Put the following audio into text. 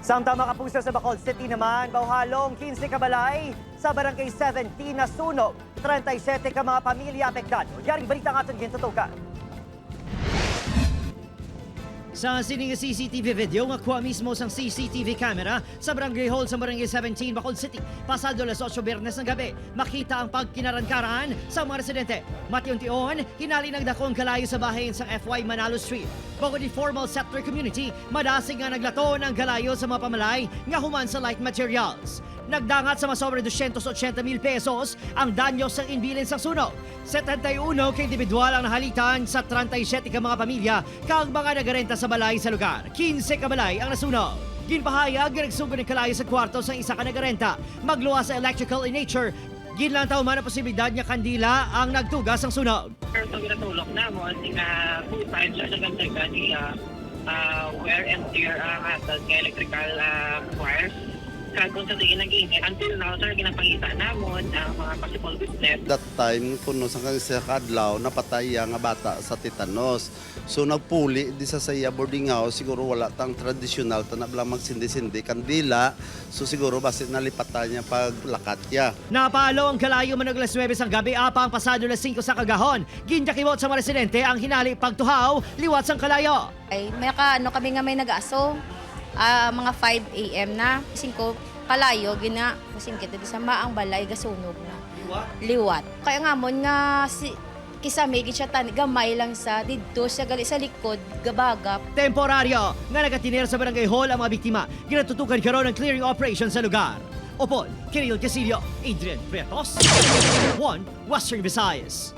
Samtama kapuso sa Bacolod City naman, bauhalong 15 kabalay sa barangay 17 na sunog. 37 ka mga pamilya apektado. Yaring balita nga itong gintutukan. Sa sining CCTV video nga kuha mismo sang CCTV camera sa Barangay Hall sa Barangay 17, Bacolod City. Pasado alas 8 Biyernes ng gabi, makita ang pagkinarankaran sa mga residente. Matiuntion, hinali nagdakong kalayo sa bahayin sa FY Manalo Street. Bukod di formal sector community, madasig nga naglato ng kalayo sa mga pamalay nga human sa light materials. Nagdangat sa masobra 280,000 pesos ang danyo sa inbilin sa sunog. 71 kay individual ang nahalitan sa 37 ka mga pamilya kang mga nagarenta sa balay sa lugar. 15 ka balay ang nasunog. Ginpahayag nga nagsugod ng kalayo sa kwarto sa isa ka nagarenta. Magluwa sa electrical in nature. Ginlantaw man ang posibilidad nga kandila ang nagtugas ang sunog. Pero ginatulog na mo, ang full time siya nagantay ni wear and tear hatag ng electrical wires. Kung sa tingin nag-iinit, until now, sir, ginapangita namon ang mga possible witness. That time, kuno sa kadlaw, napatay nga bata sa tetanos. So nagpuli di sa saya boarding house, siguro wala tang traditional, tanab lang magsindi-sindi, kandila. So siguro basit nalipatan niya paglakat niya. Napalo ang kalayo manag alas 9 sang gabi apang pasado alas 5 sa kagahon. Ginjakiwot sa mga residente ang hinali pagtuhaw, liwat sang kalayo. Ay, kami nga may nag-aso. Mga 5 a.m. na. Kasing ko, kalayo, kasing kita sa maang balay, gasunog na. Liwat? Kaya nga mo nga, kisame, siya gamay lang sa dito, sa gali sa likod, gabagap. Temporaryo nga nagatinir sa Barangay Hall ang mga biktima. Ginatutukan karon ng clearing operation sa lugar. Opon, Kiril Casillo, Adrian Prietos, 1 Western Visayas.